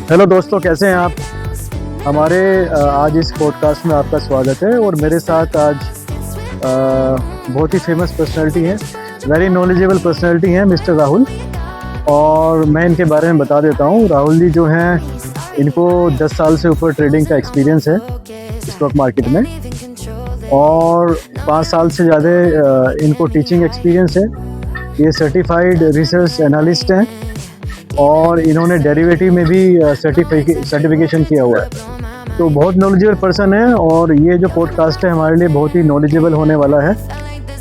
Hello दोस्तों, कैसे हैं आप। हमारे आज इस पॉडकास्ट में आपका स्वागत है। और मेरे साथ आज बहुत ही फेमस पर्सनालिटी हैं, वेरी नॉलेजेबल पर्सनालिटी हैं, मिस्टर राहुल। और मैं इनके बारे में बता देता हूँ। राहुल जी जो हैं, इनको 10 साल से ऊपर ट्रेडिंग का एक्सपीरियंस है स्टॉक मार्केट में, और 5 साल से ज़्यादा इनको टीचिंग एक्सपीरियंस है। ये सर्टिफाइड रिसर्च एनालिस्ट हैं और इन्होंने डेरिवेटिव में भी सर्टिफिकेशन किया हुआ है। तो बहुत नॉलेजेबल पर्सन है और ये जो पॉडकास्ट है हमारे लिए बहुत ही नॉलेजेबल होने वाला है।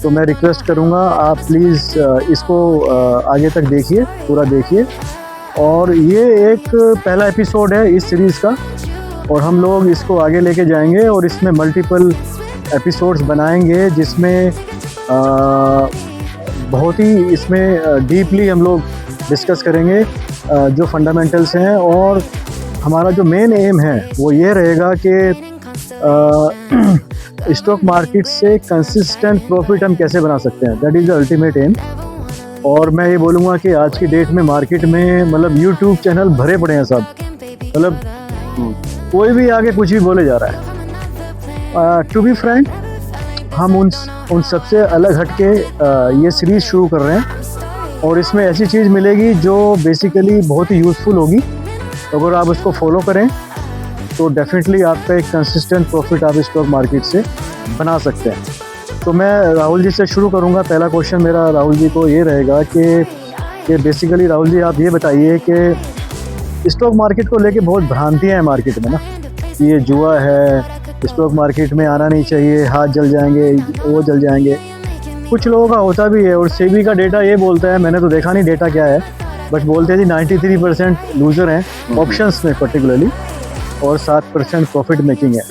तो मैं रिक्वेस्ट करूँगा आप प्लीज़ इसको आगे तक देखिए, पूरा देखिए। और ये एक पहला एपिसोड है इस सीरीज़ का, और हम लोग इसको आगे लेके जाएंगे और इसमें मल्टीपल एपिसोड्स बनाएंगे, जिसमें बहुत ही इसमें डीपली हम लोग डिस्कस करेंगे जो फंडामेंटल्स हैं। और हमारा जो मेन एम है वो ये रहेगा कि स्टॉक मार्केट से कंसिस्टेंट प्रॉफिट हम कैसे बना सकते हैं, that is the ultimate M. और मैं ये बोलूँगा कि आज की डेट में मार्केट में मतलब यूट्यूब चैनल भरे पड़े हैं सब, मतलब कोई भी आगे कुछ भी बोले जा रहा है। टू बी फ्रैंक, हम उन सबसे अलग हटके ये सीरीज़ शुरू कर रहे हैं, और इसमें ऐसी चीज़ मिलेगी जो बेसिकली बहुत ही यूज़फुल होगी। अगर आप उसको फॉलो करें तो डेफिनेटली आपका एक कंसिस्टेंट प्रॉफिट आप स्टॉक मार्केट से बना सकते हैं। तो मैं राहुल जी से शुरू करूंगा। पहला क्वेश्चन मेरा राहुल जी को ये रहेगा कि बेसिकली राहुल जी आप ये बताइए कि स्टॉक मार्केट को लेके बहुत भ्रांतियाँ हैं मार्केट में ना, ये जुआ है, स्टॉक मार्केट में आना नहीं चाहिए, हाथ जल जाएंगे, वो जल जाएंगे। कुछ लोगों का होता भी है, और सेबी का डेटा ये बोलता है, मैंने तो देखा नहीं डेटा क्या है, बट बोलते हैं जी 93% लूज़र हैं ऑप्शंस में पर्टिकुलरली, और 7% प्रॉफिट मेकिंग है।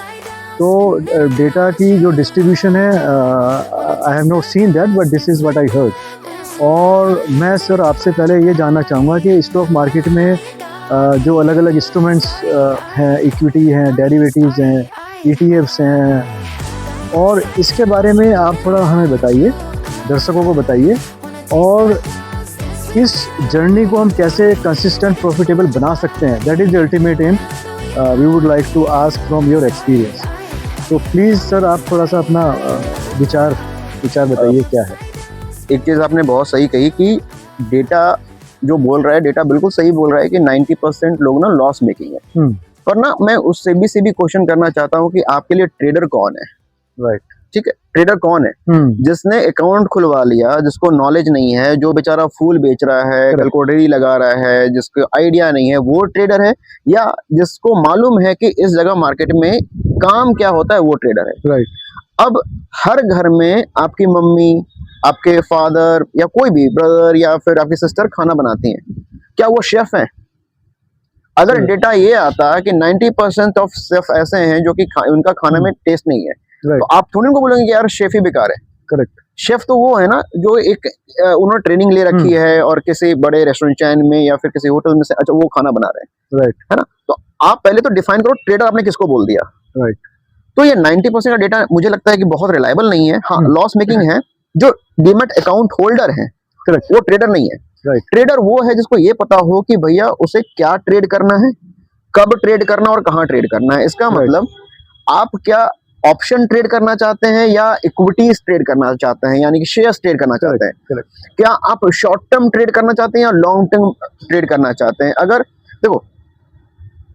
तो डेटा की जो डिस्ट्रीब्यूशन है, I have not seen that, but this is what I heard. और मैं सर आपसे पहले ये जानना चाहूँगा कि स्टॉक मार्केट में जो अलग अलग इंस्ट्रूमेंट्स हैं, इक्विटी हैं, डेरिवेटिव्स हैं, ETFs हैं, और इसके बारे में आप थोड़ा हमें बताइए, दर्शकों को बताइए, और इस जर्नी को हम कैसे कंसिस्टेंट प्रॉफिटेबल बना सकते हैं, that is the ultimate aim we would like to ask from your experience. तो प्लीज़ सर आप थोड़ा सा अपना विचार बताइए क्या है। एक चीज़ आपने बहुत सही कही कि डेटा जो बोल रहा है, डेटा बिल्कुल सही बोल रहा है कि 90% लोग ना लॉस मेकिंग है। पर ना मैं उससे भी क्वेश्चन करना चाहता हूँ कि आपके लिए ट्रेडर कौन है? राइट, ठीक है, ट्रेडर कौन है? जिसने अकाउंट खुलवा लिया, जिसको नॉलेज नहीं है, जो बेचारा फूल बेच रहा है, कैलकुलेटरी लगा रहा है, जिसको आइडिया नहीं है, वो ट्रेडर है? या जिसको मालूम है कि इस जगह मार्केट में काम क्या होता है, वो ट्रेडर है? राइट। अब हर घर में आपकी मम्मी, आपके फादर या कोई भी ब्रदर या फिर आपकी सिस्टर खाना बनाती हैं, क्या वो शेफ हैं? अगर डेटा ये आता है कि 90% ऑफ शेफ ऐसे हैं जो कि उनका खाना में टेस्ट नहीं है, तो आप थोड़ी उनको बोलेंगे कि यार शेफ ही बेकार है। करेक्ट। शेफ तो वो है ना जो एक उन्होंने ट्रेनिंग ले रखी है और किसी बड़े रेस्टोरेंट चैन में या फिर किसी होटल में से अच्छा वो खाना बना रहे हैं, राइट, है ना? तो आप पहले तो डिफाइन करो ट्रेडर आपने किसको बोल दिया, राइट। तो ये 90% का डेटा मुझे लगता है कि बहुत रिलायबल नहीं है। हाँ, लॉस मेकिंग है। जो डीमैट अकाउंट होल्डर है, करेक्ट, वो ट्रेडर नहीं है। राइट। ट्रेडर वो है जिसको ये पता हो कि भैया उसे क्या ट्रेड करना है, कब ट्रेड करना और कहाँ ट्रेड करना है। इसका मतलब आप क्या ऑप्शन ट्रेड करना चाहते हैं या इक्विटीज ट्रेड करना चाहते हैं, यानी कि शेयर्स ट्रेड करना चाहते हैं? क्या आप शॉर्ट टर्म ट्रेड करना चाहते हैं या लॉन्ग टर्म ट्रेड करना चाहते हैं? अगर देखो,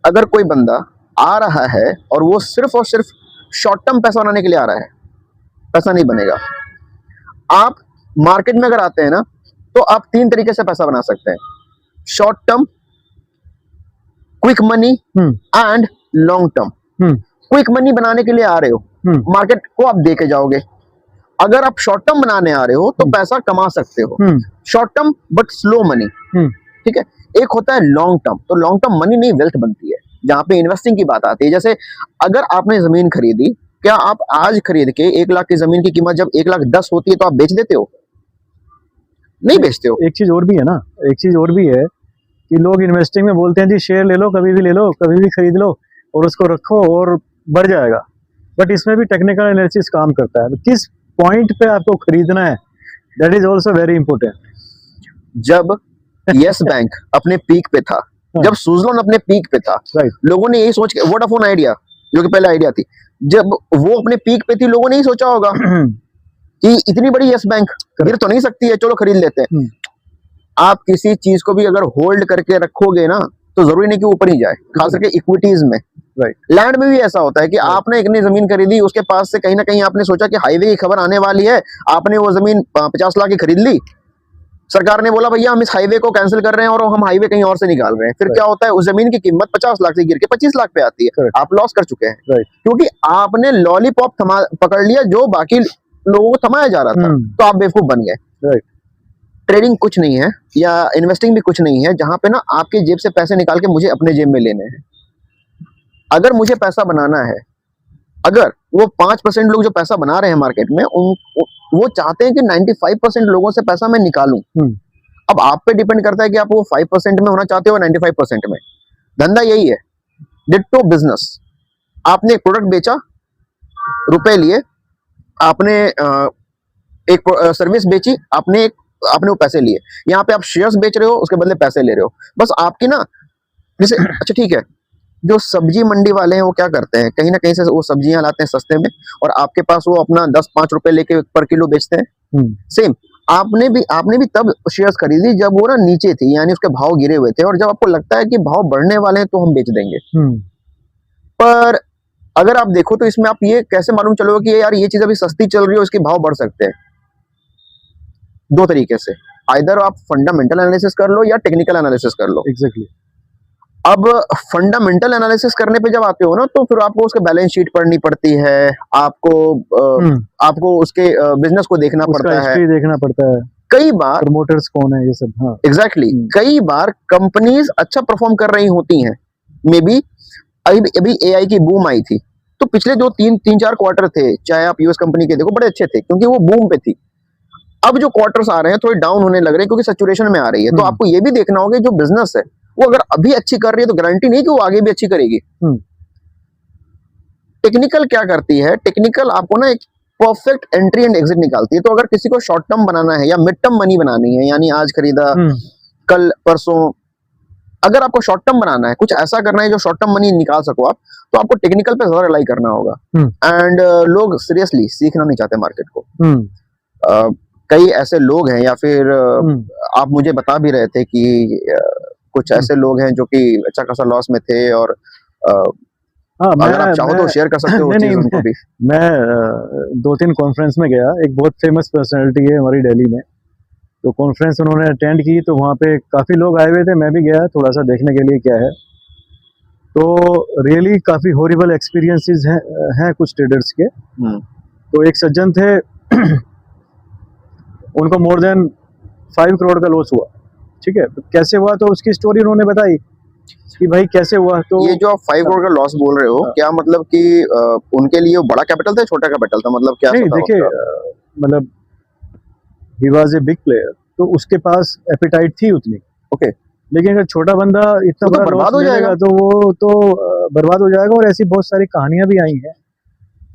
अगर कोई बंदा आ रहा है और वो सिर्फ और सिर्फ शॉर्ट टर्म पैसा बनाने के लिए आ रहा है, पैसा नहीं बनेगा। आप मार्केट में अगर आते हैं ना, तो आप 3 तरीके से पैसा बना सकते हैं: short term, quick money and long term. Quick money बनाने के लिए आ रहे हो, मार्केट को आप देके जाओगे। अगर आप शॉर्ट टर्म बनाने आ रहे हो तो पैसा कमा सकते हो, short term but slow money, ठीक है। एक होता है लॉन्ग टर्म, तो लॉन्ग टर्म मनी नहीं वेल्थ बनती है, जहां पे इन्वेस्टिंग की बात आती है। जैसे अगर आपने जमीन खरीदी, क्या आप आज खरीद के 1 लाख की जमीन की कीमत जब 1,10,000 होती है तो आप बेच देते हो? नहीं बेचते हो। एक चीज और भी है ना, एक चीज और भी है कि लोग इन्वेस्टिंग में बोलते हैं जी शेयर ले लो, कभी भी ले लो, कभी भी खरीद लो और उसको रखो और बढ़ जाएगा। बट इसमें भी टेक्निकल एनालिसिस काम करता है, किस पॉइंट पे आपको खरीदना है, that is also very important. जब यस बैंक अपने पीक पे था, जब सुजलॉन अपने पीक पे था, लोगों ने यही सोच के, वोडाफोन आइडिया जो कि पहले आइडिया थी, जब वो अपने पीक पे थी, लोगों ने यही सोचा होगा कि इतनी बड़ी यस बैंक गिर तो नहीं सकती है, चलो खरीद लेते हैं। आप किसी चीज को भी अगर होल्ड करके रखोगे ना, तो जरूरी नहीं कि ऊपर ही जाए, खास करके इक्विटीज में। लैंड में भी ऐसा होता है कि आपने इतनी जमीन खरीदी, उसके पास से कहीं ना कहीं आपने सोचा कि हाईवे की खबर आने वाली है, आपने वो जमीन 50 लाख की खरीद ली, सरकार ने बोला भैया हम इस हाईवे को कैंसिल कर रहे हैं और हम हाईवे कहीं और से निकाल रहे हैं, फिर क्या होता है, उस जमीन की कीमत 50 लाख से गिर के 25 लाख पे आती है, आप लॉस कर चुके हैं, क्योंकि आपने लॉलीपॉप पकड़ लिया जो बाकी लोगों को थमाया जा रहा था, तो आप बेवकूफ बन गए। ट्रेडिंग कुछ नहीं है, या इन्वेस्टिंग भी कुछ नहीं है जहां पे ना आपके जेब से पैसे निकाल के मुझे अपने जेब में लेने हैं। अगर मुझे पैसा बनाना है, अगर वो 5% लोग जो पैसा बना रहे हैं मार्केट में, वो चाहते हैं कि 95% लोगों से पैसा मैं निकालूं। अब आप पे डिपेंड करता है कि आप वो 5% में होना चाहते हो, 95% में। धंधा यही है, डिट्टो बिजनेस। आपने एक प्रोडक्ट बेचा, रुपए लिए, आपने एक सर्विस बेची, आपने वो पैसे लिए। यहाँ पे आप शेयर्स बेच रहे हो, उसके बदले पैसे ले रहे हो। बस आपकी ना, जैसे अच्छा ठीक है, जो सब्जी मंडी वाले हैं वो क्या करते हैं, कहीं ना कहीं से वो सब्जियां लाते हैं सस्ते में, और आपके पास वो अपना 10-5 रुपए लेके पर किलो बेचते हैं। सेम आपने भी तब शेयर्स खरीदी जब वो ना नीचे थी, यानी उसके भाव गिरे हुए थे, और जब आपको लगता है कि भाव बढ़ने वाले हैं तो हम बेच देंगे। पर अगर आप देखो तो इसमें आप ये कैसे मालूम चलोगे कि यार ये चीज अभी सस्ती चल रही है, इसके भाव बढ़ सकते हैं? दो तरीके से, आइदर आप फंडामेंटल एनालिसिस कर लो या टेक्निकल एनालिसिस कर लो। एग्जैक्टली। अब फंडामेंटल एनालिसिस करने पे जब आते हो ना, तो फिर आपको उसके बैलेंस शीट पढ़नी पड़ती है, आपको उसके बिजनेस को देखना पड़ता है, देखना पड़ता है, कई बार प्रमोटर्स कौन है, ये सब। हाँ एग्जैक्टली। कई बार कंपनीज अच्छा परफॉर्म कर रही होती हैं, मे बी अभी एआई की बूम आई थी, तो पिछले जो 3-4 क्वार्टर थे, चाहे आप यूएस कंपनी के देखो, बड़े अच्छे थे क्योंकि वो बूम पे थी। अब जो क्वार्टर्स आ रहे हैं थोड़े डाउन होने लग रहे हैं क्योंकि सैचुरेशन में आ रही है। तो आपको ये भी देखना होगा जो बिजनेस है वो अगर अभी अच्छी कर रही है तो गारंटी नहीं कि वो आगे भी अच्छी करेगी। टेक्निकल क्या करती है, टेक्निकल आपको ना एक परफेक्ट एंट्री एंड एग्जिट निकालती है। तो अगर किसी को शॉर्ट टर्म बनाना है या मिड टर्म मनी बनानी है, यानी आज खरीदा कल परसों, अगर आपको शॉर्ट टर्म बनाना है, कुछ ऐसा करना है जो शॉर्ट टर्म मनी निकाल सको आप, तो आपको टेक्निकल पे ज्यादा रिलाई करना होगा। एंड लोग सीरियसली सीखना नहीं चाहते मार्केट को। कई ऐसे लोग हैं, या फिर आप मुझे बता भी रहे थे कि कुछ ऐसे लोग हैं जो कि अच्छा खासा लॉस में थे, और अगर आप चाहो तो शेयर कर सकते हो उस चीज़ उनको भी। मैं 2-3 कॉन्फ्रेंस में गया, एक बहुत फेमस पर्सनालिटी है हमारी दिल्ली में, तो कॉन्फ्रेंस उन्होंने अटेंड की, तो वहाँ पे काफ़ी लोग आए हुए थे, मैं भी गया थोड़ा सा देखने के लिए क्या है। तो रियली काफ़ी हॉरिबल एक्सपीरियंसेस हैं कुछ ट्रेडर्स के। तो एक सज्जन थे उनको मोर देन 5 करोड़ का लॉस हुआ। ठीक है, तो कैसे हुआ, तो उसकी स्टोरी उन्होंने बताई कि भाई कैसे हुआ। तो ये जो आप 5 करोड़ का लॉस बोल रहे हो, क्या मतलब कि उनके लिए बड़ा कैपिटल था, छोटा कैपिटल था, मतलब क्या? नहीं देखिए, मतलब he was a big player, तो उसके पास एपेटाइट थी उतनी। ओके, लेकिन अगर छोटा बंदा इतना बड़ा बर्बाद हो जाएगा, तो वो तो बर्बाद हो जाएगा। और ऐसी बहुत सारी कहानियां भी आई हैं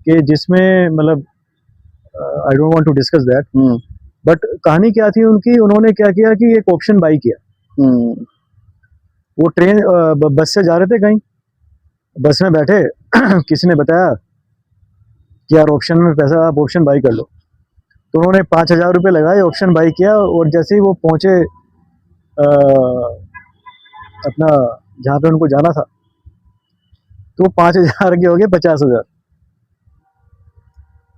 कि जिसमें मतलब I don't want to discuss that, but कहानी क्या थी उनकी, उन्होंने क्या किया कि एक ऑप्शन बाई किया। वो ट्रेन बस से जा रहे थे कहीं, बस में बैठे किसी ने बताया कि यार ऑप्शन में पैसा, आप ऑप्शन बाई कर लो। तो उन्होंने 5,000 रुपये लगाए, ऑप्शन बाई किया, और जैसे ही वो पहुंचे अपना जहाँ पे उनको जाना था, तो 5,000 के हो गए 50,000।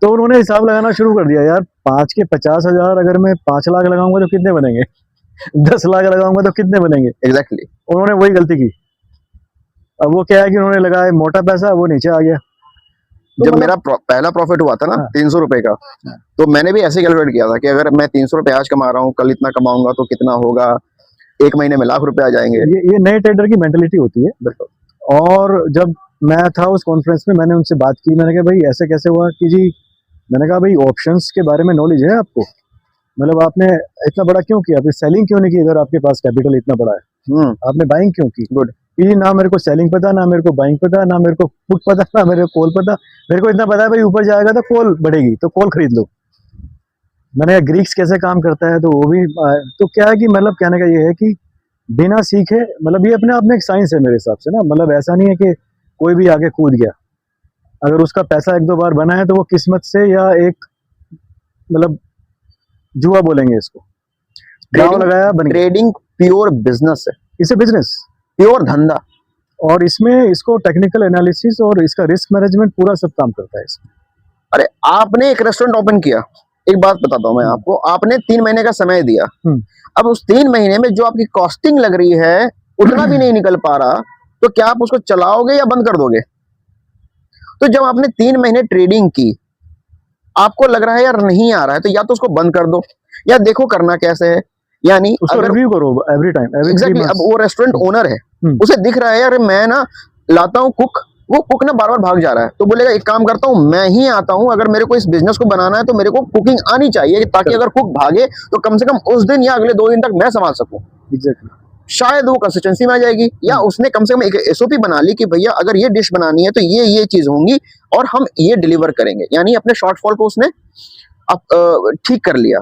तो उन्होंने हिसाब लगाना शुरू कर दिया, यार 5 के 50,000, अगर मैं 5 लाख लगाऊंगा तो कितने बनेंगे, 10 लाख लगाऊंगा तो कितने बनेंगे। एग्जैक्टली। उन्होंने वही गलती की। अब वो क्या है कि उन्होंने लगाया मोटा पैसा, वो नीचे आ गया। तो जब मेरा पहला प्रॉफिट हुआ था ना 300 रुपए का, तो मैंने भी ऐसे कैलकुलेट किया था कि अगर मैं 300 रुपए आज कमा रहा हूँ, कल इतना कमाऊंगा तो कितना होगा, 1 महीने में लाख रुपए आ जाएंगे। ये नए ट्रेडर की मेंटेलिटी होती है। बिल्कुल। और जब मैं था उस कॉन्फ्रेंस में, मैंने उनसे बात की, मैंने कहा भाई ऐसे कैसे हुआ कि जी, मैंने कहा भाई ऑप्शंस के बारे में नॉलेज है आपको, मतलब आपने इतना बड़ा क्यों किया, फिर सेलिंग क्यों नहीं की, अगर आपके पास कैपिटल इतना बड़ा है, आपने बाइंग क्यों की? गुड। कि ना मेरे को सेलिंग पता, ना मेरे को बाइंग पता, ना मेरे को पुट पता, ना मेरे को कॉल पता, मेरे को इतना पता है भाई ऊपर जाएगा तो कॉल बढ़ेगी, तो कॉल खरीद लो। मैंने कहा ग्रीक्स कैसे काम करता है, तो वो भी। तो क्या है कि मतलब कहने का ये है कि बिना सीखे, मतलब ये अपने आप में एक साइंस है मेरे हिसाब से ना। मतलब ऐसा नहीं है कि कोई भी आगे कूद गया, अगर उसका पैसा एक दो बार बना है तो वो किस्मत से, या एक मतलब जुआ बोलेंगे इसको, दांव ट्रेडिंग लगाया बन गया। ट्रेडिंग प्योर बिजनेस है, इसे बिजनेस, प्योर धंधा। और इसमें इसको टेक्निकल एनालिसिस और इसका रिस्क मैनेजमेंट पूरा सब काम करता है इसमें। अरे आपने एक रेस्टोरेंट ओपन किया, एक बात बताता हूं मैं आपको, आपने 3 महीने का समय दिया। अब उस 3 महीने में जो आपकी कॉस्टिंग लग रही है उतना भी नहीं निकल पा रहा, तो क्या आप उसको चलाओगे या बंद कर दोगे? तो जब आपने 3 महीने ट्रेडिंग की, आपको लग रहा है यार नहीं आ रहा है, तो या तो उसको बंद कर दो, या देखो करना कैसे है। यानी उसको अगर रिव्यू करो एवरी टाइम, एवरी 3 एग्जैक्टली, अब मंथ्स। वो रेस्टोरेंट ओनर है, उसे दिख रहा है यार मैं ना लाता हूं कुक, वो कुक ना बार बार भाग जा रहा है, तो बोलेगा एक काम करता हूं मैं ही आता हूं, अगर मेरे को इस बिजनेस को बनाना है तो मेरे को कुकिंग आनी चाहिए, ताकि अगर कुक भागे तो कम से कम उस दिन या अगले 2 दिन तक मैं संभाल सकूं। एग्जैक्टली। शायद वो कंसिस्टेंसी में आ जाएगी, या उसने कम से कम एक एसओपी बना ली कि भैया अगर ये डिश बनानी है तो ये चीज होंगी और हम ये डिलीवर करेंगे, यानी अपने शॉर्टफॉल को उसने ठीक कर लिया।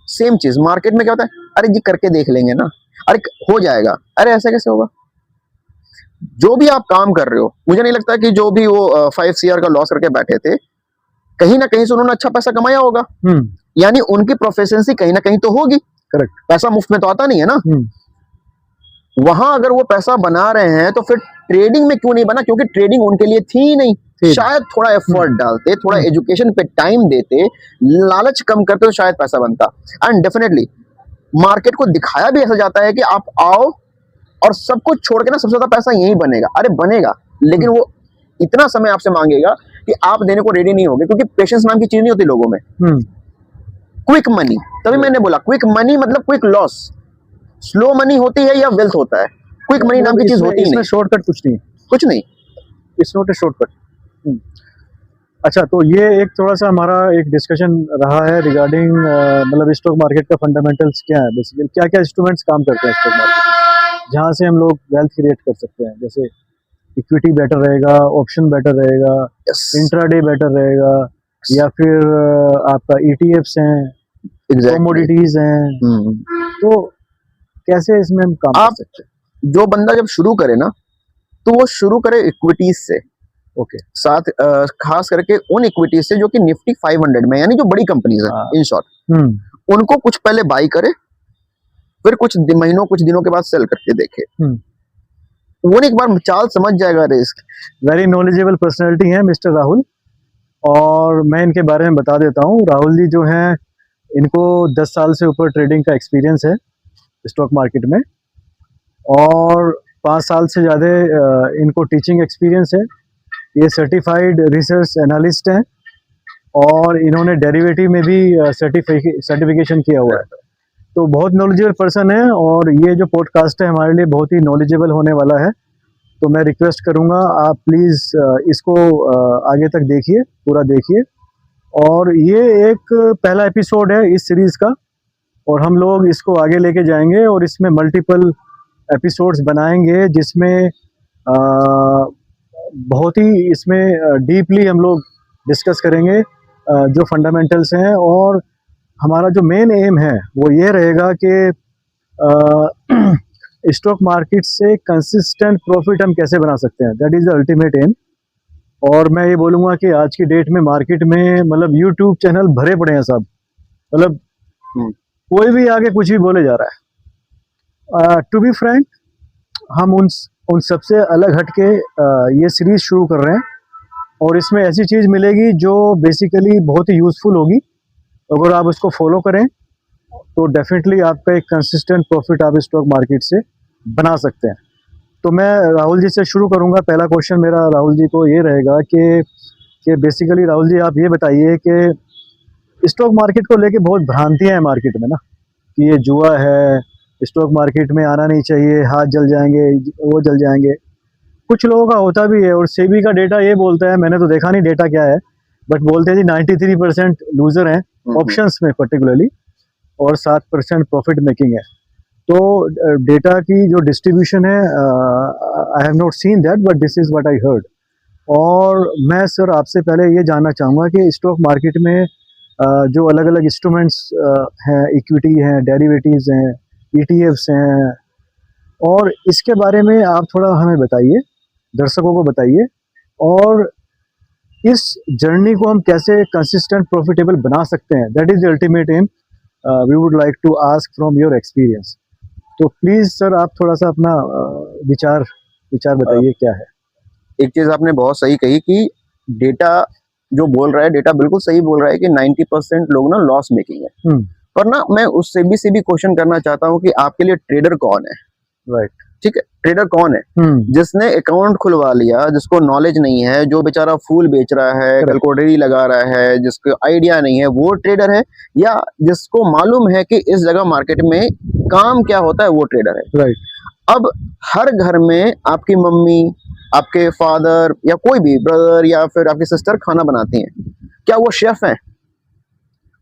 सेम चीज मार्केट में क्या होता है, अरे जी करके देख लेंगे ना, अरे हो जाएगा, अरे ऐसा कैसे होगा। जो भी आप काम कर रहे हो, मुझे नहीं लगता कि जो भी वो 5 CR का लॉस करके बैठे थे, कहीं ना कहीं से उन्होंने अच्छा पैसा कमाया होगा, यानी उनकी प्रोफिशिएंसी कहीं ना कहीं तो होगी। करेक्ट। पैसा मुफ्त में तो आता नहीं है ना। वहां अगर वो पैसा बना रहे हैं तो फिर ट्रेडिंग में क्यों नहीं बना? क्योंकि ट्रेडिंग उनके लिए थी ही नहीं। शायद थोड़ा एफर्ट डालते, थोड़ा एजुकेशन पे टाइम देते, लालच कम करते तो शायद पैसा बनता। एंड डेफिनेटली मार्केट को दिखाया भी ऐसा जाता है कि आप आओ और सब कुछ छोड़ के ना सबसे ज्यादा पैसा यही बनेगा। अरे बनेगा, लेकिन वो इतना समय आपसे मांगेगा कि आप देने को रेडी नहीं होगे, क्योंकि पेशेंस नाम की चीज नहीं होती लोगों में। क्विक मनी, तभी मैंने बोला क्विक मनी मतलब क्विक लॉस। स्लो मनी होती है या वेल्थ होता है, क्विक मनी नाम की चीज होती ही नहीं। शॉर्टकट कुछ नहीं, कुछ नहीं, इट्स नॉट ए शॉर्टकट। अच्छा, तो ये एक थोड़ा सा हमारा एक डिस्कशन रहा है रिगार्डिंग मतलब स्टॉक मार्केट का फंडामेंटल्स क्या है, बेसिकली क्या क्या इंस्ट्रूमेंट्स काम करते हैं स्टॉक मार्केट में, जहाँ से हम लोग वेल्थ क्रिएट कर सकते हैं। जैसे इक्विटी बेटर रहेगा, ऑप्शन बेटर रहेगा, इंट्राडे बेटर रहेगा, या फिर आपका ETFs हैं, कमोडिटीज हैं। तो कैसे इसमें हम काम कर सकते हैं? जो बंदा जब शुरू करे ना, तो वो शुरू करे इक्विटीज से। ओके। साथ खास करके उन इक्विटीज से जो कि निफ्टी 500 में, यानी जो बड़ी कंपनीज है इन शॉर्ट, उनको कुछ पहले बाई करे, फिर कुछ महीनों कुछ दिनों के बाद सेल करके देखे। वो एक बार चाल समझ जाएगा रिस्क। वेरी नॉलेजेबल पर्सनैलिटी है मिस्टर राहुल, और मैं इनके बारे में बता देता हूँ। राहुल जी जो हैं, इनको 10 साल से ऊपर ट्रेडिंग का एक्सपीरियंस है स्टॉक मार्केट में, और 5 साल से ज़्यादा इनको टीचिंग एक्सपीरियंस है। ये सर्टिफाइड रिसर्च एनालिस्ट हैं, और इन्होंने डेरिवेटिव में भी सर्टिफिकेशन किया हुआ है। तो बहुत नॉलेजेबल पर्सन है, और ये जो पॉडकास्ट है हमारे लिए बहुत ही नॉलेजेबल होने वाला है। तो मैं रिक्वेस्ट करूँगा आप प्लीज़ इसको आगे तक देखिए, पूरा देखिए। और ये एक पहला एपिसोड है इस सीरीज़ का, और हम लोग इसको आगे लेके जाएंगे, और इसमें मल्टीपल एपिसोड्स बनाएंगे, जिसमें बहुत ही इसमें डीपली हम लोग डिस्कस करेंगे जो फंडामेंटल्स हैं। और हमारा जो मेन एम है वो ये रहेगा कि स्टॉक मार्केट से कंसिस्टेंट प्रॉफिट हम कैसे बना सकते हैं, that is the ultimate M. और मैं ये बोलूँगा कि आज की डेट में मार्केट में मतलब यूट्यूब चैनल भरे पड़े हैं साहब, मतलब कोई भी आगे कुछ भी बोले जा रहा है। टू बी फ्रैंक, हम उन सबसे अलग हट के ये सीरीज शुरू कर रहे हैं, और इसमें ऐसी चीज़ मिलेगी जो बेसिकली बहुत ही यूज़फुल होगी। अगर आप उसको फॉलो करें तो डेफिनेटली आपका एक कंसिस्टेंट प्रॉफिट आप स्टॉक मार्केट से बना सकते हैं। तो मैं राहुल जी से शुरू करूंगा। पहला क्वेश्चन मेरा राहुल जी को ये रहेगा कि बेसिकली राहुल जी आप ये बताइए कि स्टॉक मार्केट को लेके बहुत भ्रांतियां हैं मार्केट में ना, कि ये जुआ है, स्टॉक मार्केट में आना नहीं चाहिए, हाथ जल जाएंगे, वो जल जाएंगे। कुछ लोगों का होता भी है, और सेबी का डेटा ये बोलता है, मैंने तो देखा नहीं डेटा क्या है, बट बोलते हैं जी 93% लूजर हैं ऑप्शंस में पर्टिकुलरली, और 7% प्रॉफिट मेकिंग है। तो डेटा की जो डिस्ट्रीब्यूशन है, I have not seen that, but this is what I heard. और मैं सर आपसे पहले ये जानना चाहूँगा कि स्टॉक मार्केट में जो अलग अलग इंस्ट्रूमेंट्स हैं, इक्विटी हैं, डेरिवेटिव्स हैं, ETFs हैं, और इसके बारे में आप थोड़ा हमें बताइए, दर्शकों को बताइए, और इस जर्नी को हम कैसे कंसिस्टेंट प्रॉफिटेबल बना सकते हैं, that is the ultimate aim we would like to ask from your experience. तो प्लीज सर आप थोड़ा सा अपना विचार बताइए क्या है। एक चीज आपने बहुत सही कही कि डेटा जो बोल रहा है, डेटा बिल्कुल सही बोल रहा है कि 90% लोग ना लॉस मेकिंग है। पर ना मैं उससे भी क्वेश्चन करना चाहता हूँ कि आपके लिए ट्रेडर कौन है? राइट, ठीक है, ट्रेडर कौन है? जिसने अकाउंट खुलवा लिया, जिसको नॉलेज नहीं है, जो बेचारा फूल बेच रहा है, कैलकुलेटरी लगा रहा है, जिसको आइडिया नहीं है, वो ट्रेडर है? या जिसको मालूम है कि इस जगह मार्केट में काम क्या होता है, वो ट्रेडर है? राइट। अब हर घर में आपकी मम्मी, आपके फादर या कोई भी ब्रदर या फिर आपकी सिस्टर खाना बनाती हैं, क्या वो शेफ हैं?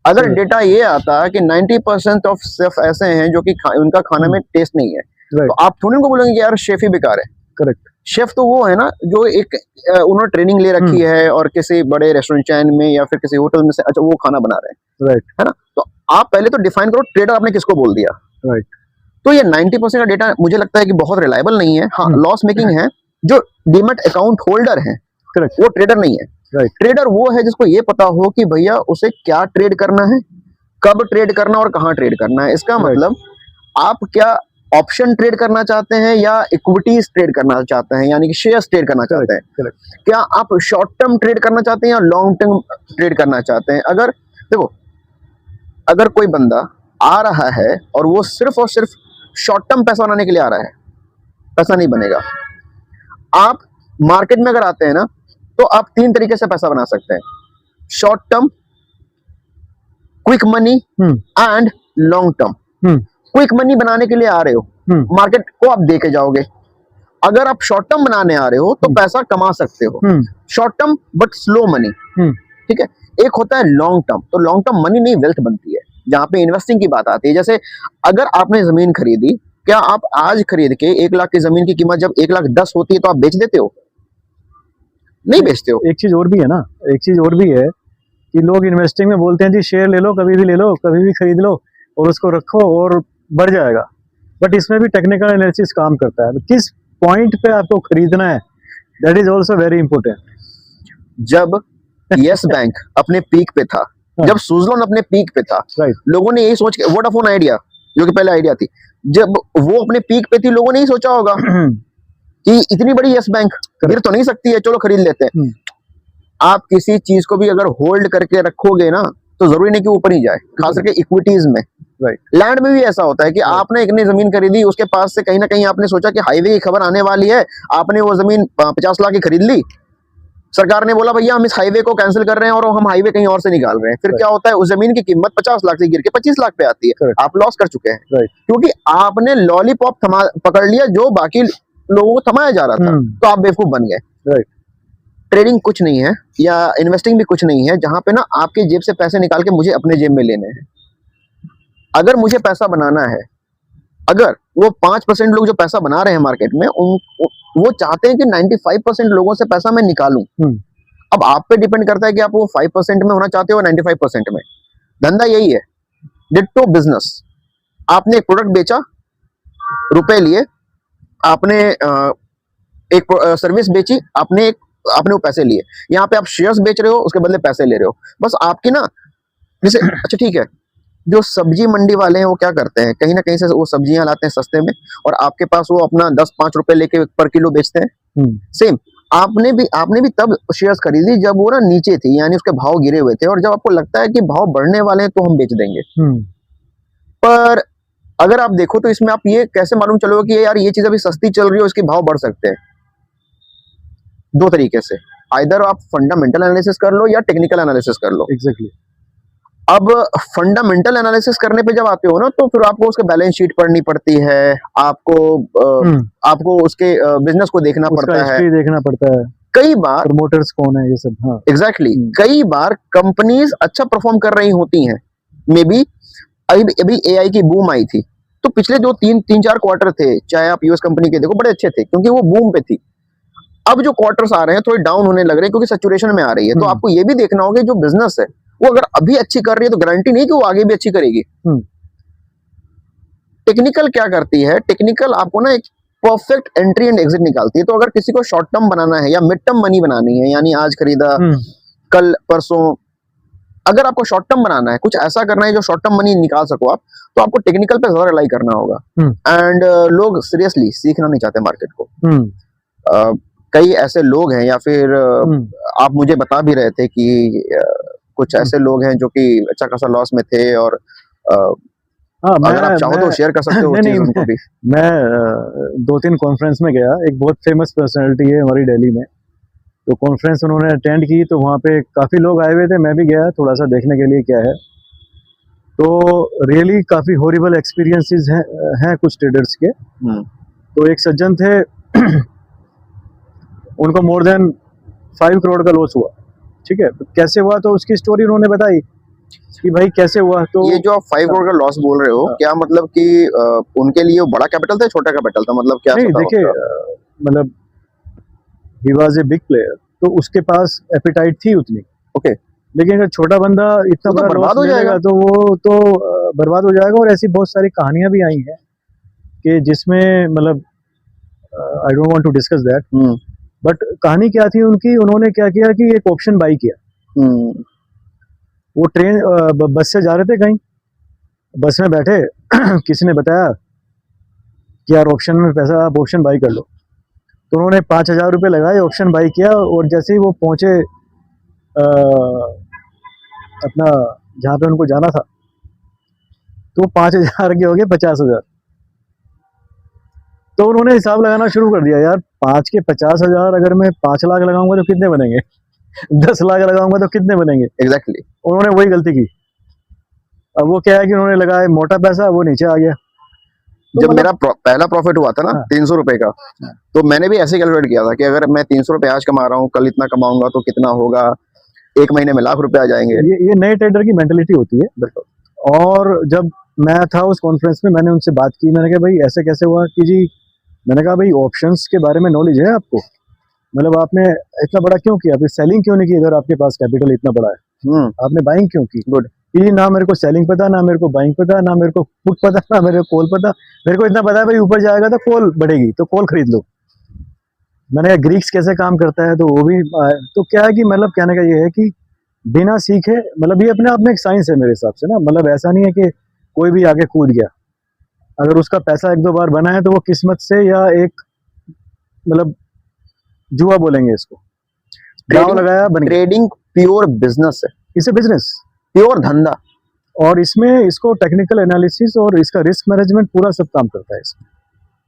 अगर डेटा ये आता है कि 90% ऑफ शेफ ऐसे हैं जो कि उनका खाना में टेस्ट नहीं है, तो आप थोड़ी उनको बोलेंगे कि यार शेफ ही बेकार है। करेक्ट। शेफ तो वो है ना जो एक उन्होंने ट्रेनिंग ले रखी है और किसी बड़े रेस्टोरेंट चैन में या फिर किसी होटल में से अच्छा वो खाना बना रहे हैं, राइट, है ना? तो आप पहले तो डिफाइन करो ट्रेडर आपने किसको बोल दिया। राइट। तो ये 90% का डेटा मुझे लगता है कि बहुत रिलायबल नहीं है। हाँ, लॉस मेकिंग है। जो डीमैट अकाउंट होल्डर है, करेक्ट, वो ट्रेडर नहीं है। राइट। ट्रेडर वो है जिसको ये पता हो कि भैया उसे क्या ट्रेड करना है, कब ट्रेड करना और कहाँ ट्रेड करना है। इसका मतलब आप क्या ऑप्शन ट्रेड करना चाहते हैं या इक्विटीज ट्रेड करना चाहते हैं, यानी कि शेयर्स ट्रेड करना चाहते हैं? क्या आप शॉर्ट टर्म ट्रेड करना चाहते हैं या लॉन्ग टर्म ट्रेड करना चाहते हैं? अगर देखो, अगर कोई बंदा आ रहा है और वो सिर्फ और सिर्फ शॉर्ट टर्म पैसा बनाने के लिए आ रहा है, पैसा नहीं बनेगा। आप मार्केट में अगर आते हैं ना, तो आप 3 तरीके से पैसा बना सकते हैं: short term, quick money and long term. Quick money बनाने के लिए आ रहे हो, मार्केट को आप दे के जाओगे। अगर आप शॉर्ट टर्म बनाने आ रहे हो तो पैसा कमा सकते हो, short term but slow money. ठीक है। एक होता है लॉन्ग टर्म, तो लॉन्ग टर्म मनी नहीं वेल्थ बनती है, जहां पे इन्वेस्टिंग की बात आती है। जैसे अगर आपने जमीन खरीदी, क्या आप आज खरीद के 1 लाख की जमीन की कीमत जब 1,10,000 होती है तो आप बेच देते हो? नहीं बेचते हो। एक चीज और भी है ना, एक चीज और भी है कि लोग इन्वेस्टिंग में बोलते हैं जी शेयर ले लो, कभी भी ले लो, कभी भी खरीद लो और उसको रखो और बढ़ जाएगा। बट इसमें भी टेक्निकल एनालिसिस काम करता है, किस पॉइंट पे आपको खरीदना है, that is also very important. जब यस बैंक अपने पीक पे था, जब सुज़लोन अपने पीक पे था, लोगों ने यही सोच के, वोडाफोन आइडिया जो कि पहले आइडिया थी, जब वो अपने पीक पे थी, लोगों ने यही सोचा होगा कि इतनी बड़ी यस बैंक गिर तो नहीं सकती है, चलो खरीद लेते हैं। आप किसी चीज को भी अगर होल्ड करके रखोगे ना, तो जरूरी नहीं कि ऊपर ही जाए, खास करके इक्विटीज में। लैंड में भी ऐसा होता है कि आपने एक जमीन खरीदी, उसके पास से कहीं ना कहीं आपने सोचा कि हाईवे की खबर आने वाली है, आपने वो जमीन 50 लाख की खरीद ली। सरकार ने बोला भैया हम इस हाईवे को कैंसिल कर रहे हैं और हम हाईवे कहीं और से निकाल रहे हैं। फिर क्या होता है, उस जमीन की कीमत 50 लाख से गिर के 25 लाख पे आती है। आप लॉस कर चुके हैं, क्योंकि आपने लॉलीपॉप पकड़ लिया जो बाकी लोगों को थमाया जा रहा था, तो आप बेवकूफ बन गए। ट्रेडिंग कुछ नहीं है या इन्वेस्टिंग भी कुछ नहीं है जहां पे ना आपके जेब से पैसे निकाल के मुझे अपने जेब में लेने हैं। अगर मुझे पैसा बनाना है, अगर वो 5% लोग जो पैसा बना रहे हैं मार्केट में, वो चाहते हैं कि 95% लोगों से पैसा मैं निकालूं। अब आप पे डिपेंड करता है कि आप वो 5% में होना चाहते हो 95% में। धंधा यही है, डिट्टो बिजनेस। आपने एक प्रोडक्ट बेचा, रुपए लिए, आपने एक सर्विस बेची, आपने वो पैसे लिए। यहाँ पे आप शेयर्स बेच रहे हो, उसके बदले पैसे ले रहे हो। बस आपकी ना, जैसे अच्छा ठीक है, जो सब्जी मंडी वाले हैं वो क्या करते हैं, कहीं ना कहीं से वो सब्जियां लाते हैं सस्ते में और आपके पास वो अपना 10-5 रुपए लेके पर किलो बेचते हैं। सेम आपने भी तब शेयर्स खरीदी जब वो ना नीचे थी, यानी उसके भाव गिरे हुए थे, और जब आपको लगता है कि भाव बढ़ने वाले हैं तो हम बेच देंगे। पर अगर आप देखो तो इसमें आप ये कैसे मालूम चलोगे कि यार ये चीज अभी सस्ती चल रही है, इसके भाव बढ़ सकते हैं? 2 तरीके से, आइदर आप फंडामेंटल एनालिसिस कर लो या टेक्निकल एनालिसिस कर लो। एग्जैक्टली। अब फंडामेंटल एनालिसिस करने पे जब आते हो ना, तो फिर आपको उसके बैलेंस शीट पढ़नी पड़ती है, आपको उसके बिजनेस को देखना पड़ता है। कई बार प्रमोटर्स कौन है, ये सब। हाँ, एग्जैक्टली। कई बार कंपनीज अच्छा परफॉर्म कर रही होती हैं, मे बी अभी एआई की बूम आई थी, तो पिछले जो 3-4 क्वार्टर थे, चाहे आप यूएस कंपनी के देखो, बड़े अच्छे थे क्योंकि वो बूम पे थी। अब जो क्वार्टर्स आ रहे हैं थोड़े डाउन होने लग रहे हैं क्योंकि सैचुरेशन में आ रही है। तो आपको ये भी देखना होगा जो बिजनेस है वो अगर अभी अच्छी कर रही है तो गारंटी नहीं कि वो आगे भी अच्छी करेगी। टेक्निकल क्या करती है, टेक्निकल आपको ना एक परफेक्ट एंट्री एंड एग्जिट निकालती है। तो अगर किसी को शॉर्ट टर्म बनाना है या मिड टर्म मनी बनानी है, यानी आज खरीदा कल परसों, अगर आपको शॉर्ट टर्म बनाना है, कुछ ऐसा करना है जो शॉर्ट टर्म मनी निकाल सको आप, तो आपको टेक्निकल पे ज्यादा रिलाई करना होगा। एंड लोग सीरियसली सीखना नहीं चाहते मार्केट को। कई ऐसे लोग हैं, या फिर आप मुझे बता भी रहे थे कि कुछ ऐसे लोग हैं जो कि अच्छा खासा लॉस में थे, और अगर आप चाहो तो शेयर कर सकते हो उस चीज उनको भी। मैं 2-3 कॉन्फ्रेंस में गया, एक बहुत फेमस पर्सनालिटी है हमारी दिल्ली में, तो कॉन्फ्रेंस उन्होंने अटेंड की, तो वहाँ पे काफ़ी लोग आए हुए थे, मैं भी गया थोड़ा सा देखने के लिए क्या है। तो रियली काफ़ी हॉरिबल एक्सपीरियंसेस हैं कुछ ट्रेडर्स के। तो एक सज्जन थे उनको मोर देन 5 करोड़ का लॉस हुआ, ठीक है। तो कैसे हुआ, तो उसकी स्टोरी उन्होंने बताई कि भाई कैसे हुआ। तो ये जो आप 5 करोड़ का लॉस बोल रहे हो, क्या मतलब कि उनके लिए बड़ा कैपिटल था, छोटा कैपिटल था, मतलब क्या? नहीं देखिए, मतलब he was a big player, तो उसके पास एपिटाइट थी उतनी, ओके। लेकिन अगर छोटा बंदा इतना बड़ा बर्बाद हो जाएगा, तो वो तो बर्बाद हो जाएगा। और ऐसी बहुत सारी कहानियां भी आई हैं कि जिसमें मतलब I don't want to discuss that, but कहानी क्या थी उनकी, उन्होंने क्या किया कि एक ऑप्शन बाई किया। वो ट्रेन बस से जा रहे थे कहीं, बस में बैठे किसी ने बताया कि यार ऑप्शन में पैसा, आप ऑप्शन बाई कर लो। तो उन्होंने 5,000 रुपये लगाए, ऑप्शन बाई किया, और जैसे ही वो पहुंचे अपना जहाँ पे उनको जाना था, तो 5,000 के हो गए 50,000। तो उन्होंने हिसाब लगाना शुरू कर दिया, यार 5 के 50,000, अगर मैं 5 लाख लगाऊंगा तो कितने बनेंगे 10 लाख लगाऊंगा तो कितने बनेंगे। एग्जैक्टली उन्होंने वही गलती की। अब वो क्या है कि उन्होंने लगाया मोटा पैसा, वो नीचे आ गया। तो जब मेरा पहला प्रॉफिट हुआ था ना 300 रुपए का, तो मैंने भी ऐसे कैलकुलेट किया था कि अगर मैं 300 रुपए आज कमा रहा हूँ, कल इतना कमाऊंगा तो कितना होगा, 1 महीने में लाख रुपए आ जाएंगे। ये नए ट्रेडर की मेंटेलिटी होती है। बिल्कुल। और जब मैं था उस कॉन्फ्रेंस में, मैंने उनसे बात की, मैंने कहा भाई ऐसे कैसे हुआ कि जी, मैंने कहा भाई ऑप्शंस के बारे में नॉलेज है आपको, मतलब आपने इतना बड़ा क्यों किया, फिर सेलिंग क्यों नहीं की, अगर आपके पास कैपिटल इतना बड़ा है, आपने बाइंग क्यों की। गुड। ये ना मेरे को सेलिंग पता, ना मेरे को बाइंग पता, ना मेरे को पुट पता, ना मेरे को कॉल पता, मेरे को इतना पता है भाई ऊपर जाएगा तो कॉल बढ़ेगी, तो कॉल खरीद लो। मैंने कहा ग्रीक्स कैसे काम करता है, तो वो भी। तो क्या है कि मतलब कहने का ये है कि बिना सीखे, मतलब ये अपने आप में एक साइंस है मेरे हिसाब से ना, मतलब ऐसा नहीं है कि कोई भी आगे कूद गया, अगर उसका पैसा 1-2 बार बना है तो वो किस्मत से, या एक मतलब जुआ बोलेंगे इसको, दांव लगाया बन गया। ट्रेडिंग प्योर बिजनेस है, इसे बिजनेस, प्योर धंधा, और इसमें इसको टेक्निकल एनालिसिस और इसका रिस्क मैनेजमेंट पूरा सब काम करता है इसमें।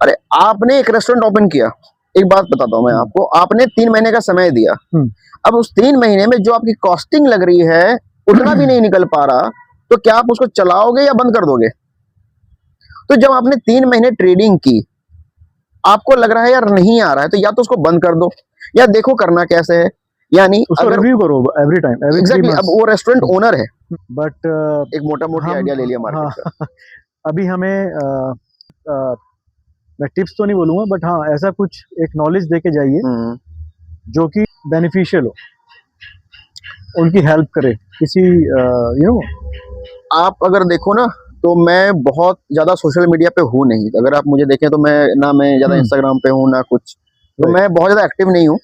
अरे आपने एक रेस्टोरेंट ओपन किया, एक बात बताता हूं मैं आपको, आपने 3 महीने का समय दिया, अब उस 3 महीने में जो आपकी कॉस्टिंग लग रही है उतना भी नहीं निकल पा रहा, तो क्या आप उसको चलाओगे या बंद कर दोगे? तो जब आपने 3 महीने ट्रेडिंग की, आपको लग रहा है यार नहीं आ रहा है, तो या तो उसको बंद कर दो, या देखो करना कैसे है, यानी उसको रिव्यू करो एवरी टाइम, एवरी 3 मंथ्स। अब वो रेस्टोरेंट ओनर है, बट एक मोटा मोटी आइडिया ले लिया मार्केट का। अभी हमें मैं टिप्स तो नहीं बोलूंगा, बट हाँ ऐसा कुछ एक नॉलेज दे के जाइए जो कि बेनिफिशियल हो, उनकी हेल्प करे किसी आप अगर देखो ना, तो मैं बहुत ज्यादा सोशल मीडिया पे हूँ नहीं, अगर आप मुझे देखें तो मैं ज्यादा इंस्टाग्राम पे हूँ ना कुछ, तो मैं बहुत ज्यादा एक्टिव नहीं हूँ।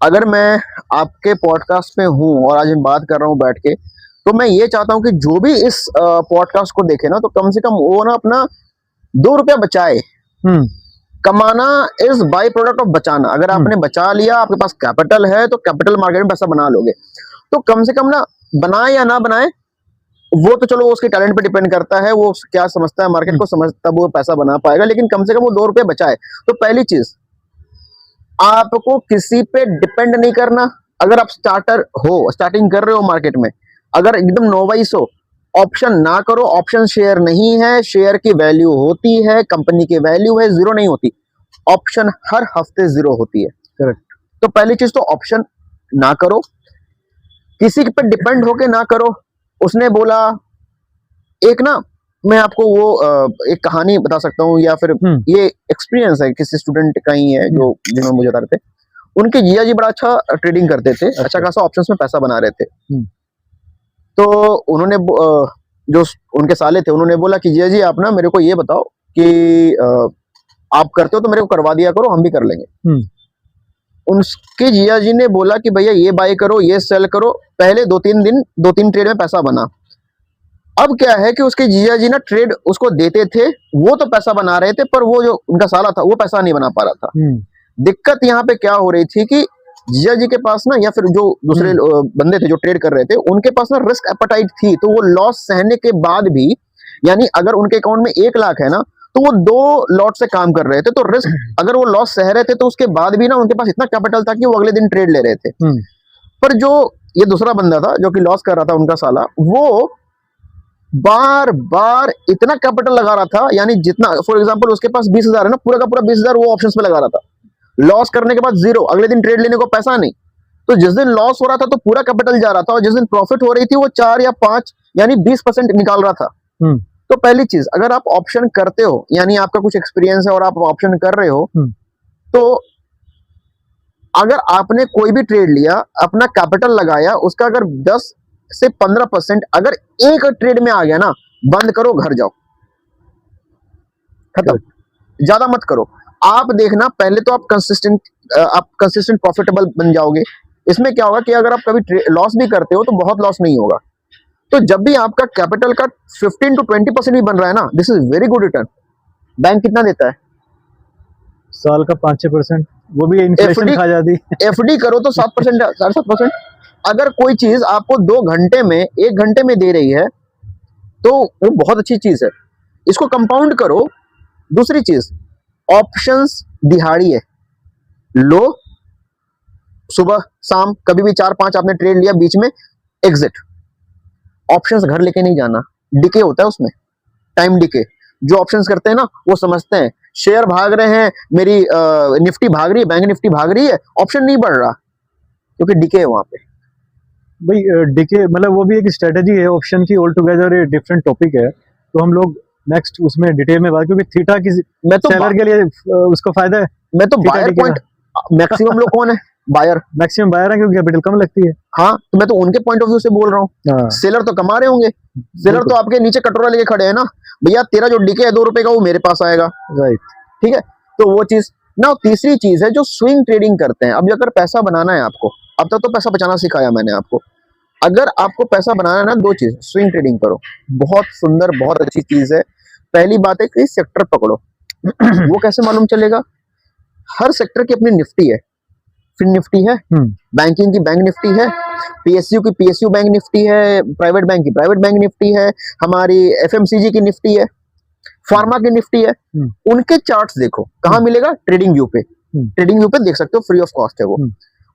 अगर मैं आपके पॉडकास्ट पे हूँ और आज मैं बात कर रहा हूँ बैठ के, तो मैं ये चाहता हूँ कि जो भी इस पॉडकास्ट को देखे ना, तो कम से कम वो ना अपना 2 रुपया बचाए। कमाना इज बाई प्रोडक्ट ऑफ बचाना। अगर आपने बचा लिया, आपके पास कैपिटल है, तो कैपिटल मार्केट में पैसा बना लोगे। तो कम से कम ना, बनाए या ना बनाए, वो तो चलो उसके टैलेंट पे डिपेंड करता है, वो क्या समझता है मार्केट को, समझ तब वो पैसा बना पाएगा, लेकिन कम से कम वो 2 रुपये बचाए। तो पहली चीज, आपको किसी पे डिपेंड नहीं करना। अगर आप स्टार्टर हो, स्टार्टिंग कर रहे हो मार्केट में, अगर एकदम नोवाइस हो, ऑप्शन ना करो। ऑप्शन शेयर नहीं है, शेयर की वैल्यू होती है, कंपनी की वैल्यू है, जीरो नहीं होती। ऑप्शन हर हफ्ते जीरो होती है। करेक्ट। तो पहली चीज तो ऑप्शन ना करो, किसी पे डिपेंड होके ना करो। उसने बोला, एक ना मैं आपको वो एक कहानी बता सकता हूँ, या फिर ये एक्सपीरियंस है किसी स्टूडेंट का ही है, जो जिन्होंने मुझे बता रहे थे। उनके जिया जी बड़ा अच्छा ट्रेडिंग करते थे, अच्छा खासा ऑप्शंस में पैसा बना रहे थे। तो उन्होंने जो उनके साले थे, उन्होंने बोला कि जिया जी आप ना मेरे को ये बताओ कि आप करते हो तो मेरे को करवा दिया करो, हम भी कर लेंगे। उनके जिया जी ने बोला कि भैया ये बाय करो, ये सेल करो। पहले 2-3 ट्रेड में पैसा बना। अब क्या है कि उसके जिया जी ना ट्रेड उसको देते थे, वो तो पैसा बना रहे थे, पर वो जो उनका साला था वो पैसा नहीं बना पा रहा था। दिक्कत यहाँ पे क्या हो रही थी कि जिया जी के पास ना, या फिर जो दूसरे बंदे थे जो ट्रेड कर रहे थे, उनके पास ना रिस्क एपेटाइट थी, तो वो लॉस सहने के बाद भी, यानी अगर उनके अकाउंट में 1 लाख है ना, तो वो 2 लॉट से काम कर रहे थे, तो रिस्क अगर वो लॉस सह रहे थे तो उसके बाद भी ना उनके पास इतना कैपिटल था कि वो अगले दिन ट्रेड ले रहे थे। पर जो ये दूसरा बंदा था जो कि लॉस कर रहा था, उनका साला, वो बार बार इतना कैपिटल लगा रहा था, यानी जितना, फॉर एग्जांपल उसके पास 20,000 है ना, पूरा का पूरा 20,000 वो ऑप्शंस पे लगा रहा था। लॉस करने के बाद 0, अगले दिन ट्रेड लेने को पैसा नहीं। तो जिस दिन लॉस हो रहा था तो पूरा कैपिटल जा रहा था, और जिस दिन प्रॉफिट हो रही थी वो 4 या 5 यानी 20% निकाल रहा था। तो पहली चीज, अगर आप ऑप्शन करते हो, यानी आपका कुछ एक्सपीरियंस है और आप ऑप्शन कर रहे हो, तो अगर आपने कोई भी ट्रेड लिया, अपना कैपिटल लगाया, उसका अगर 10 से 15% अगर एक ट्रेड में आ गया ना, बंद करो, घर जाओ, खत्म, ज्यादा मत करो। आप देखना, पहले तो आप कंसिस्टेंट प्रॉफिटेबल बन जाओगे। इसमें क्या होगा कि अगर आप कभी लॉस भी करते हो तो बहुत लॉस नहीं होगा। तो जब भी आपका कैपिटल का 15 to 20% भी बन रहा है ना, this is very good return. Bank कितना देता है? साल का 5-6%, वो भी इन्फ्लेशन खा जाती है। एफडी करो तो 7%, 7.5%। अगर कोई चीज आपको 2 घंटे में, 1 घंटे में दे रही है, तो वो बहुत अच्छी चीज है, इसको कंपाउंड करो। दूसरी चीज, ऑप्शंस दिहाड़ी है, लो, सुबह शाम कभी भी 4-5 आपने ट्रेड लिया, बीच में एग्जिट। ऑप्शंस घर लेके नहीं जाना, डिके होता है उसमें, टाइम डिके। जो ऑप्शंस करते हैं ना, वो समझते हैं शेयर भाग रहे हैं, मेरी निफ्टी भाग रही है, बैंक निफ्टी भाग रही है, ऑप्शन नहीं बढ़ रहा, क्योंकि डिके है वहां पे। भाई डिके मतलब वो भी एक स्ट्रेटेजी है ऑप्शन की, ऑल टुगेदर ये डिफरेंट टॉपिक है, तो हम लोग नेक्स्ट उसमें डिटेल में बात, क्योंकि थीटा की मैं तो सेलर के लिए उसको फायदा है। मैं तो बायर पॉइंट, मैक्सिमम लोग कौन है? बायर, मैक्सिमम बायर है, क्योंकि कैपिटल कम लगती है। हाँ, तो मैं तो उनके पॉइंट ऑफ व्यू से बोल रहा हूँ। सेलर तो कमा रहे होंगे, सेलर तो आपके नीचे कटोरा लेके खड़े हैं ना, भैया तेरा जो डिके है 2 रुपए का, वो मेरे पास आएगा, राइट, ठीक है। तो वो चीज ना। तीसरी चीज है जो स्विंग ट्रेडिंग करते हैं। अब अगर पैसा बनाना है आपको, अब तक तो पैसा बचाना सिखाया मैंने आपको, अगर आपको पैसा बनाना है ना, 2 चीज, स्विंग ट्रेडिंग करो, बहुत सुंदर, बहुत अच्छी चीज है। पहली बात है कि सेक्टर पकड़ो। वो कैसे मालूम चलेगा? हर सेक्टर की अपनी निफ्टी है, फिन निफ्टी है, बैंकिंग की बैंक निफ्टी है, पीएसयू की पीएसयू बैंक निफ्टी है, प्राइवेट बैंक की प्राइवेट बैंक निफ्टी है, हमारी एफएमसीजी की निफ्टी है, फार्मा की निफ्टी है। उनके चार्ट्स देखो, कहाँ मिलेगा? ट्रेडिंग व्यू पे। ट्रेडिंग व्यू पे देख सकते हो, फ्री ऑफ कॉस्ट है वो।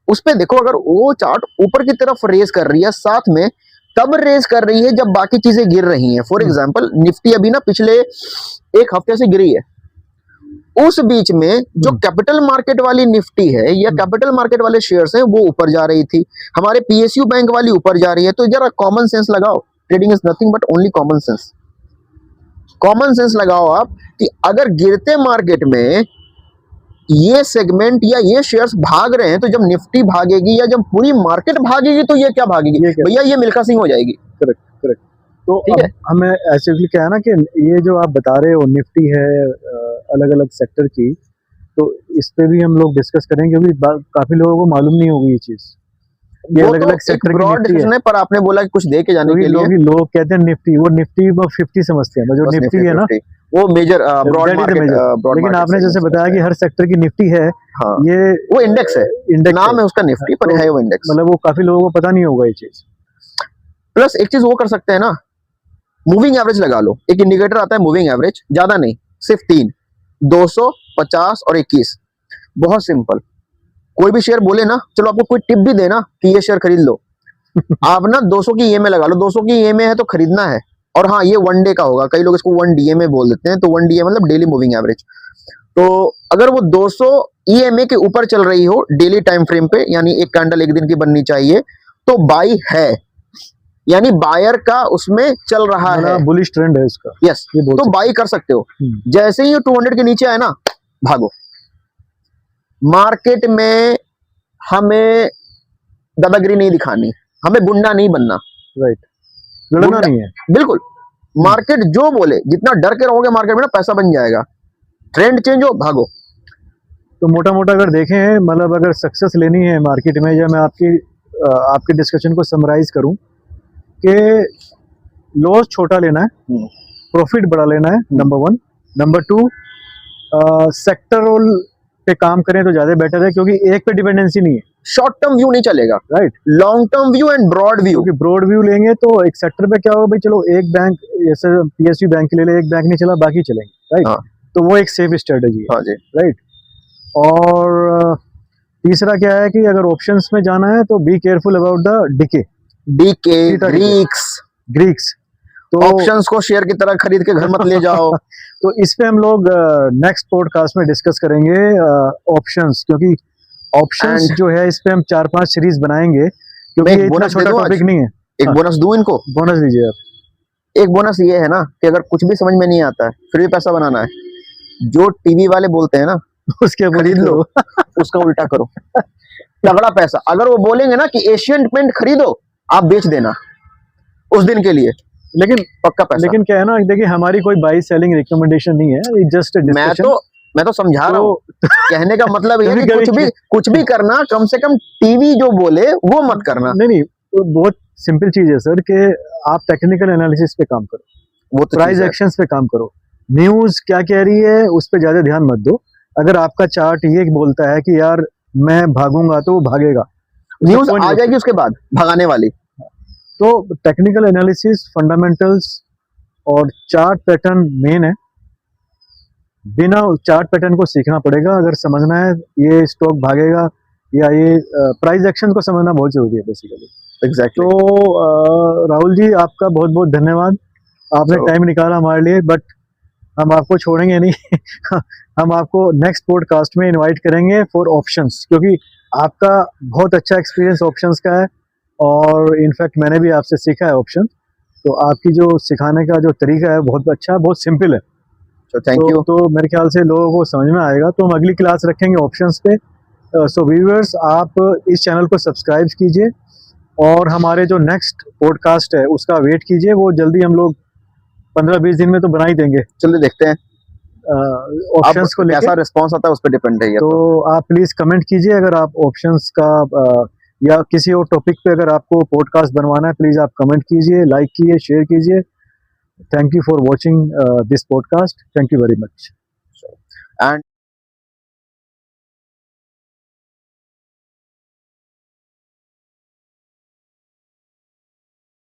उस पे देखो, अगर वो चार्ट ऊपर की तरफ रेज कर रही है, साथ में तब रेज कर रही है जब बाकी चीजें गिर रही हैं। फॉर एग्जांपल, निफ्टी अभी ना पिछले 1 हफ्ते से गिरी है, उस बीच में जो कैपिटल मार्केट वाली निफ्टी है या कैपिटल मार्केट वाले शेयर्स हैं, वो ऊपर जा रही थी, हमारे पीएसयू बैंक वाली ऊपर जा रही है। तो जरा कॉमन सेंस लगाओ, trading is nothing but only common sense. Common sense लगाओ आप कि अगर गिरते मार्केट में ये सेगमेंट या ये शेयर्स भाग रहे हैं, तो जब निफ्टी भागेगी या जब पूरी मार्केट भागेगी, तो ये क्या भागेगी? भैया ये मिल्खा सिंह हो जाएगी। Correct correct. तो हमें एक्चुअली क्या है ना कि ये जो आप बता रहे हो निफ्टी है अलग अलग सेक्टर की, तो इस पे भी हम लोग डिस्कस करेंगे, क्योंकि काफी लोगों को मालूम नहीं होगी ये चीज। ये अलग अलग सेक्टर की निफ्टी है, पर आपने बोला कि कुछ दे के जाने के लिए लोग कहते हैं निफ्टी, वो निफ्टी 50 समझते हैं, जो निफ्टी है ना वो मेजर ब्रॉड मार्केट। लेकिन आपने जैसे बताया कि हर सेक्टर की निफ्टी है, हाँ, ये वो इंडेक्स है, नाम है उसका निफ्टी, पर है वो इंडेक्स। मतलब वो काफी लोगों को पता नहीं होगा ये चीज। प्लस एक चीज वो कर सकते हैं ना, मूविंग एवरेज लगा लो। एक इंडिकेटर आता है मूविंग एवरेज, ज्यादा नहीं, सिर्फ 3, 200, 50 और 21। बहुत सिंपल। कोई भी शेयर बोले ना, चलो आपको कोई टिप भी देना कि ये शेयर खरीद लो, आप ना 200 की ईएमए लगा लो। 200 की ईएमए है तो खरीदना है, और हाँ, ये 1 डे का होगा, कई लोग इसको 1 डीएमए बोल देते हैं। तो 1 डीएमए मतलब डेली मूविंग एवरेज। तो अगर वो 200 ईएमए के ऊपर चल रही हो डेली टाइम फ्रेम पे, यानी एक कैंडल 1 दिन की बननी चाहिए, तो बाई है, यानी बायर का उसमें चल रहा है, बुलिश ट्रेंड है इसका। यस, तो बाई कर सकते हो। जैसे ही 200 के नीचे आए ना, भागो। मार्केट में हमें दादागिरी नहीं दिखानी, हमें गुंडा नहीं बनना, राइट, लड़ना नहीं है, बिल्कुल। मार्केट जो बोले, जितना डर के रहोगे मार्केट में ना, पैसा बन जाएगा। ट्रेंड चेंज हो, भागो। तो मोटा मोटा अगर देखें, मतलब अगर सक्सेस लेनी है मार्केट में, या मैं आपकी डिस्कशन को समराइज करूं कि लॉस छोटा लेना है, प्रॉफिट बड़ा लेना है, नंबर 1। नंबर 2, सेक्टरल पे काम करें तो ज्यादा बेटर है, क्योंकि एक पे डिपेंडेंसी नहीं है। शॉर्ट टर्म व्यू नहीं चलेगा, right. Long term view and broad view. क्योंकि ब्रॉड व्यू लेंगे तो एक सेक्टर पे क्या होगा भाई, चलो एक बैंक, जैसे पीएसयू बैंक ले ले, एक बैंक नहीं चला, बाकी चलेंगे, राइट। हाँ। तो वो एक सेफ स्ट्रेटेजी है। हाँ जी। राइट। और तीसरा क्या है कि अगर ऑप्शंस में जाना है तो be careful about the decay, Greeks. तो ऑप्शंस को शेयर की तरह खरीद के घर मत ले जाओ। तो इस पे हम लोग नेक्स्ट पॉडकास्ट में डिस्कस करेंगे ऑप्शंस, क्योंकि ऑप्शंस जो है इस पे हम 4-5 सीरीज बनाएंगे, क्योंकि ये इतना छोटा टॉपिक नहीं है। एक बोनस दूं इनको, बोनस दीजिए आप। एक बोनस ये है ना कि अगर कुछ भी समझ में नहीं आता है फिर भी पैसा बनाना है, जो टीवी वाले बोलते हैं ना उसके खरीद लो, उसका उल्टा करो, तगड़ा पैसा। अगर वो बोलेंगे ना कि एशियन पेंट खरीदो, आप बेच देना उस दिन के लिए, लेकिन पक्का पैसा। लेकिन क्या है ना, देखिए हमारी कोई बाई सेलिंग रिकमेंडेशन नहीं है, जस्ट मैं तो समझा रहा हूँ। कहने का मतलब ये है कि कुछ भी करना, कम से कम टीवी जो बोले वो मत करना। नहीं, तो बहुत सिंपल चीज है सर कि आप टेक्निकल एनालिसिस पे काम करो, वो तो प्राइस एक्शंस पे काम करो, न्यूज क्या कह रही है उस पे ज्यादा ध्यान मत दो। अगर आपका चार्ट ये बोलता है कि यार मैं भागूंगा, तो वो भागेगा, न्यूज आ जाएगी उसके बाद भगाने वाली। तो टेक्निकल एनालिसिस, फंडामेंटल्स और चार्ट पैटर्न मेन है। बिना चार्ट पैटर्न को सीखना पड़ेगा अगर समझना है ये स्टॉक भागेगा या ये प्राइस एक्शन को समझना बहुत जरूरी है बेसिकली। एग्जैक्टली। तो राहुल जी आपका बहुत बहुत धन्यवाद, आपने टाइम निकाला हमारे लिए, बट हम आपको छोड़ेंगे नहीं। हम आपको नेक्स्ट पॉडकास्ट में इनवाइट करेंगे फॉर ऑप्शंस, क्योंकि आपका बहुत अच्छा एक्सपीरियंस ऑप्शंस का है, और इनफैक्ट मैंने भी आपसे सीखा है ऑप्शन। तो आपकी जो सिखाने का जो तरीका है बहुत अच्छा, बहुत सिंपल है। Thank you. तो मेरे ख्याल से लोगों को समझ में आएगा। तो हम अगली क्लास रखेंगे ऑप्शंस पे। सो व्यूअर्स, आप इस चैनल को सब्सक्राइब कीजिए, और हमारे जो नेक्स्ट पॉडकास्ट है उसका वेट कीजिए, वो जल्दी हम लोग 15-20 दिन में तो बना ही देंगे। चलिए देखते हैं ऑप्शंस को लेकर कैसा रिस्पॉन्स आता है, उस पर डिपेंड है। तो आप प्लीज कमेंट कीजिए अगर आप ऑप्शंस का या किसी और टॉपिक पे अगर आपको पॉडकास्ट बनवाना है, प्लीज आप कमेंट कीजिए, लाइक कीजिए, शेयर कीजिए। Thank you for watching this podcast. Thank you very much. And